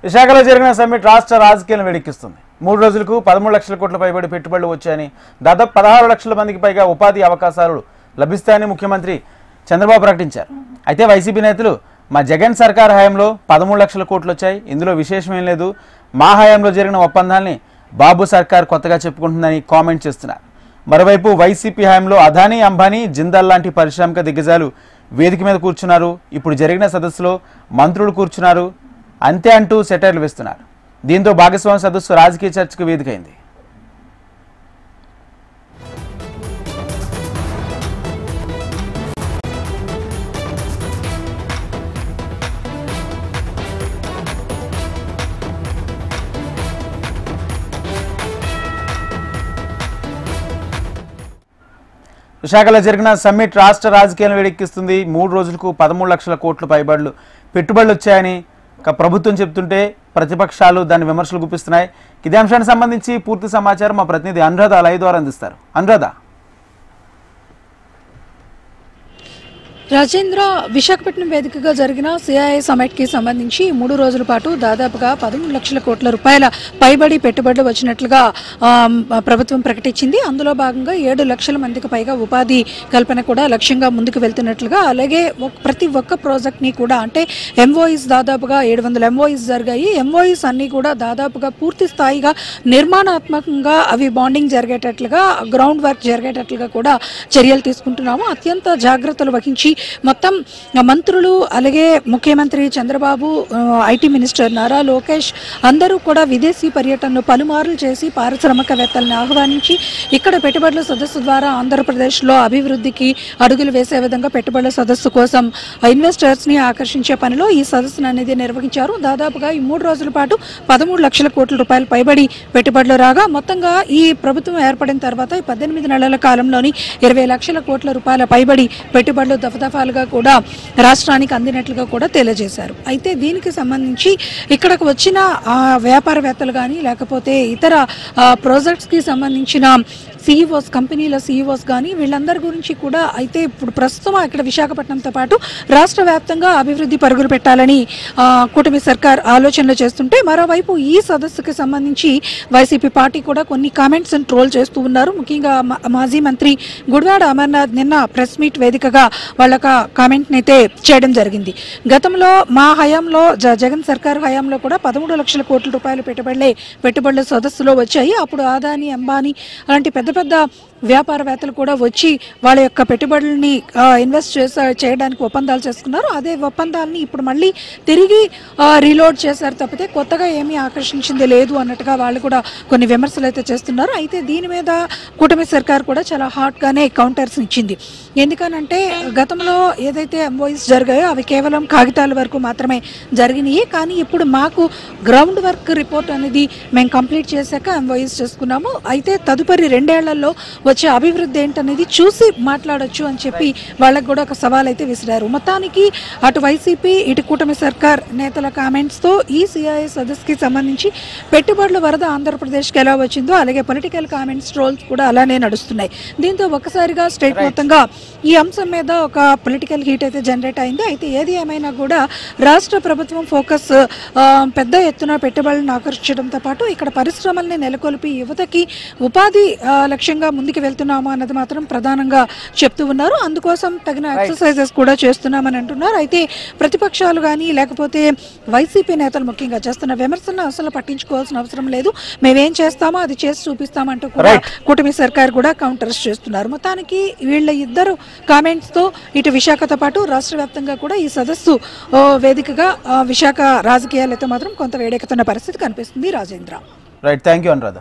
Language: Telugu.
విశాఖలో జరిగిన సమ్మిట్ రాష్ట్ర రాజకీయాలను వేడెక్కిస్తుంది. 3 రోజులకు 13 లక్షల కోట్ల పైబడి పెట్టుబడులు వచ్చాయని, దాదాపు 16 లక్షల మందికి పైగా ఉపాధి అవకాశాలు లభిస్తాయని ముఖ్యమంత్రి చంద్రబాబు ప్రకటించారు. అయితే వైసీపీ నేతలు మా జగన్ సర్కార్ హయాంలో 13 లక్షల కోట్లు వచ్చాయి, ఇందులో విశేషమేం లేదు, మా హయాంలో జరిగిన ఒప్పందాన్ని బాబు సర్కార్ కొత్తగా చెప్పుకుంటుందని కామెంట్ చేస్తున్నారు. మరోవైపు వైసీపీ హయాంలో అదానీ, అంబానీ, జిందాల్ లాంటి పారిశ్రామిక దిగ్గజాలు వేదిక మీద కూర్చున్నారు. ఇప్పుడు జరిగిన సదస్సులో మంత్రులు కూర్చున్నారు అంతే అంటూ సెటైర్లు వేస్తున్నారు. దీంతో భాగస్వామ్య సదస్సు రాజకీయ చర్చకు వేదికైంది. విశాఖలో జరిగిన సమ్మిట్ రాష్ట్ర రాజకీయాలను వేడెక్కిస్తుంది. 3 రోజులకు 13 లక్షల కోట్ల పైబడులు పెట్టుబడులు వచ్చాయని ప్రభుత్వం చెప్తుంటే ప్రతిపక్షాలు దాన్ని విమర్శలు గుప్పిస్తున్నాయి. ఇదే అంశానికి సంబంధించి పూర్తి సమాచారం మా ప్రతినిధి అనురాధ లైవ్ ద్వారా అందిస్తారు. అనురాధ. రాజేంద్ర, విశాఖపట్నం వేదికగా జరిగిన సిఐఐ సమ్మిట్ కి సంబంధించి 3 రోజుల పాటు దాదాపుగా 13 లక్షల కోట్ల రూపాయల పైబడి పెట్టుబడులు వచ్చినట్లుగా ప్రభుత్వం ప్రకటించింది. అందులో భాగంగా 7 లక్షల మందికి పైగా ఉపాధి కల్పన కూడా లక్ష్యంగా ముందుకు వెళ్తున్నట్లుగా, అలాగే ప్రతి ఒక్క ప్రాజెక్ట్ ని కూడా అంటే ఎంఓఈస్ దాదాపుగా 700 ఎంఓఈస్ జరిగాయి. ఎంఓఈస్ అన్ని కూడా దాదాపుగా పూర్తి స్థాయిగా నిర్మాణాత్మకంగా అవి బాండింగ్ జరిగేటట్లుగా, గ్రౌండ్ వర్క్ జరిగేటట్లుగా కూడా చర్యలు తీసుకుంటున్నాము. అత్యంత జాగ్రత్తలు వహించి మొత్తం మంత్రులు, అలాగే ముఖ్యమంత్రి చంద్రబాబు, ఐటీ మినిస్టర్ నారా లోకేష్ అందరూ కూడా విదేశీ పర్యటనలు పలుమార్లు చేసి పారిశ్రామికవేత్తలను ఆహ్వానించి ఇక్కడ పెట్టుబడుల సదస్సు ద్వారా ఆంధ్రప్రదేశ్లో అభివృద్ధికి అడుగులు వేసే విధంగా పెట్టుబడుల సదస్సు కోసం ఇన్వెస్టర్స్ ని ఆకర్షించే పనిలో ఈ సదస్సును అనేది నిర్వహించారు. దాదాపుగా ఈ 3 రోజుల పాటు 13 లక్షల కోట్ల రూపాయలు పైబడి పెట్టుబడులు రాగా, మొత్తంగా ఈ ప్రభుత్వం ఏర్పడిన తర్వాత 18 నెలల కాలంలోని 20 లక్షల కోట్ల రూపాయల పైబడి పెట్టుబడులు దఫాలుగా కూడా రాష్ట్రానికి అందినట్లుగా కూడా తెలియజేశారు. అయితే దీనికి సంబంధించి ఇక్కడకు వచ్చిన వ్యాపారవేత్తలు కానీ, లేకపోతే ఇతర ప్రాజెక్ట్స్ కి సంబంధించిన సీఈఓస్, కంపెనీల సీఈఓస్ కానీ వీళ్ళందరి గురించి కూడా అయితే ఇప్పుడు ప్రస్తుతం ఇక్కడ విశాఖపట్నంతో పాటు రాష్ట్ర వ్యాప్తంగా అభివృద్ధి పరుగులు పెట్టాలని కూటమి సర్కార్ ఆలోచనలు చేస్తుంటే, మరోవైపు ఈ సదస్సుకి సంబంధించి వైసీపీ పార్టీ కూడా కొన్ని కామెంట్స్ ట్రోల్ చేస్తూ ఉన్నారు. ముఖ్యంగా మాజీ మంత్రి గుడివాడ అమర్నాథ్ నిన్న ప్రెస్ మీట్ వేదికగా వాళ్ళక కామెంట్ అయితే చేయడం జరిగింది. గతంలో మా హయాంలో, జగన్ సర్కార్ హయాంలో కూడా 13 లక్షల కోట్ల రూపాయల పెట్టుబడుల సదస్సులో వచ్చాయి. అప్పుడు అదానీ, అంబానీ అలాంటి పెద్ద వ్యాపారవేత్తలు కూడా వచ్చి వాళ్ళ యొక్క పెట్టుబడుల్ని ఇన్వెస్ట్ చేయడానికి ఒప్పందాలు చేసుకున్నారు. అదే ఒప్పందాలని ఇప్పుడు మళ్ళీ తిరిగి రీలోడ్ చేశారు తప్పితే కొత్తగా ఏమీ ఆకర్షించింది లేదు అన్నట్టుగా వాళ్ళు కూడా కొన్ని విమర్శలు అయితే చేస్తున్నారు. అయితే దీని మీద కూటమి సర్కార్ కూడా చాలా హాట్గానే కౌంటర్స్ ఇచ్చింది. ఎందుకనంటే గతంలో ఏదైతే ఎంఓఈస్ జరిగాయో అవి కేవలం కాగితాల వరకు మాత్రమే జరిగినాయి. కానీ ఇప్పుడు మాకు గ్రౌండ్ వర్క్ రిపోర్ట్ అనేది మేము కంప్లీట్ చేశాక ఎంఓఈస్ చేసుకున్నాము. అయితే తదుపరి 2 ఏళ్లలో వచ్చే అభివృద్ధి ఏంటనేది చూసి మాట్లాడొచ్చు అని చెప్పి వాళ్ళకు కూడా ఒక సవాల్ అయితే విసిరారు. మొత్తానికి అటు వైసీపీ, ఇటు కూటమి సర్కార్ నేతల కామెంట్స్ తో ఈ సిఐఐ సదస్సుకి సంబంధించి పెట్టుబడుల వరద ఆంధ్రప్రదేశ్కి ఎలా వచ్చిందో అలాగే పొలిటికల్ కామెంట్స్ ట్రోల్స్ కూడా అలానే నడుస్తున్నాయి. దీంతో ఒక్కసారిగా స్టేట్ మొత్తంగా ఈ అంశం మీద ఒక పొలిటికల్ హీట్ అయితే జనరేట్ అయింది. అయితే ఏది ఏమైనా కూడా రాష్ట్ర ప్రభుత్వం ఫోకస్ పెద్ద ఎత్తున పెట్టుబడులను ఆకర్షించడంతో పాటు ఇక్కడ పరిశ్రమల్ని నెలకొల్పి యువతకి ఉపాధి లక్ష్యంగా ముందుకు వెళ్తున్నాము అన్నది మాత్రం ప్రధానంగా చెప్తూ ఉన్నారు. అందుకోసం తగిన ఎక్సర్సైజెస్ కూడా చేస్తున్నామని అంటున్నారు. అయితే ప్రతిపక్షాలు కానీ లేకపోతే వైసీపీ నేతలు ముఖ్యంగా చేస్తున్న విమర్శలను అసలు పట్టించుకోవాల్సిన అవసరం లేదు, మేమేం చేస్తామో అది చేసి చూపిస్తామంటూ కూడా కూటమి సర్కార్ కూడా కౌంటర్స్ చేస్తున్నారు. మొత్తానికి వీళ్ళ ఇద్దరు కామెంట్స్ తో ఇటు విశాఖతో పాటు రాష్ట్ర వ్యాప్తంగా కూడా ఈ సదస్సు వేదికగా విశాఖ రాజకీయాలతో మాత్రం కొంత వేడెక్కుతున్న పరిస్థితి కనిపిస్తుంది. Rajendra. Right, thank you Anuradha.